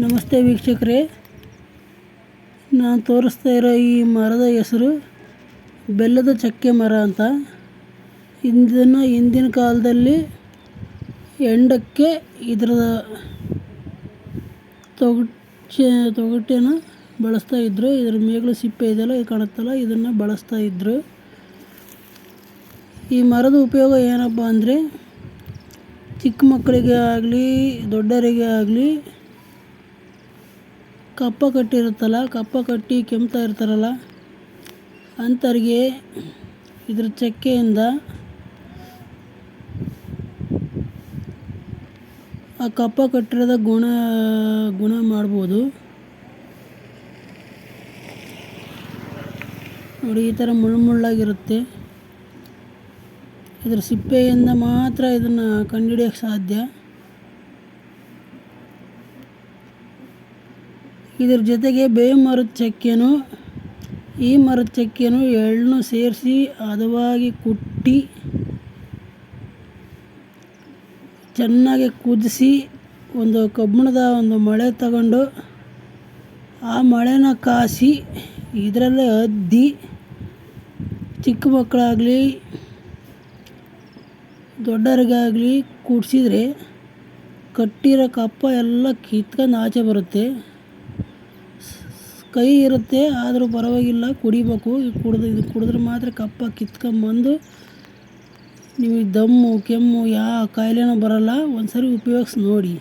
ನಮಸ್ತೆ ವೀಕ್ಷಕರೇ, ನಾನು ತೋರಿಸ್ತಾ ಇರೋ ಈ ಮರದ ಹೆಸರು ಬೆಲ್ಲದ ಚಕ್ಕೆ ಮರ ಅಂತ. ಇದನ್ನು ಹಿಂದಿನ ಕಾಲದಲ್ಲಿ ಹೆಂಡಕ್ಕೆ ಇದರ ತೊಗಟೆನ ಬಳಸ್ತಾಯಿದ್ರು. ಇದರ ಮೇಗಲು ಸಿಪ್ಪೆ ಇದೆಯಲ್ಲ, ಇದು ಕಾಣುತ್ತಲ್ಲ, ಇದನ್ನು ಬಳಸ್ತಾಯಿದ್ರು. ಈ ಮರದ ಉಪಯೋಗ ಏನಪ್ಪ ಅಂದರೆ, ಚಿಕ್ಕ ಮಕ್ಕಳಿಗೆ ಆಗಲಿ ದೊಡ್ಡವರಿಗೆ ಆಗಲಿ ಕಪ್ಪ ಕಟ್ಟಿರುತ್ತಲ್ಲ, ಕಪ್ಪ ಕಟ್ಟಿ ಕೆಮ್ತಾ ಇರ್ತಾರಲ್ಲ ಅಂಥವ್ರಿಗೆ ಇದ್ರ ಚಕ್ಕೆಯಿಂದ ಆ ಕಪ್ಪ ಕಟ್ಟಿರೋದ ಗುಣ ಮಾಡ್ಬೋದು. ನೋಡಿ, ಈ ಥರ ಮುಳ್ಳುಮುಳ್ಳಾಗಿರುತ್ತೆ. ಇದ್ರ ಸಿಪ್ಪೆಯಿಂದ ಮಾತ್ರ ಇದನ್ನು ಕಂಡುಹಿಡಿಯೋಕ್ಕೆ ಸಾಧ್ಯ. ಇದ್ರ ಜೊತೆಗೆ ಬೇವು ಮರದ ಚಕ್ಕೆನೂ ಈ ಮರದ ಚಕ್ಕೆನೂ ಎಳ್ಳನ್ನು ಸೇರಿಸಿ ಹದವಾಗಿ ಕುಟ್ಟಿ ಚೆನ್ನಾಗಿ ಕುದಿಸಿ ಒಂದು ಕಬ್ಬಿಣದ ಒಂದು ಮಳೆ ತಗೊಂಡು ಆ ಮಳೆನ ಕಾಸಿ ಇದರಲ್ಲೇ ಅದ್ದಿ ಚಿಕ್ಕ ಮಕ್ಕಳಾಗಲಿ ದೊಡ್ಡವರಿಗಾಗಲಿ ಕುಡಿಸಿದ್ರೆ ಕಟ್ಟಿರೋ ಕಪ್ಪ ಎಲ್ಲ ಕಿತ್ಕೊಂಡು ಆಚೆ ಬರುತ್ತೆ. ಕೈ ಇರುತ್ತೆ, ಆದರೂ ಪರವಾಗಿಲ್ಲ, ಕುಡಿಬೇಕು. ಇದು ಕುಡಿದ್ರೆ ಮಾತ್ರ ಕಪ್ಪ ಕಿತ್ಕೊಂಬಂದು ನಿಮಗೆ ದಮ್ಮು ಕೆಮ್ಮು ಯಾವ ಕಾಯಿಲೆನೂ ಬರೋಲ್ಲ. ಒಂದು ಸರಿ ಉಪಯೋಗಿಸಿ ನೋಡಿ.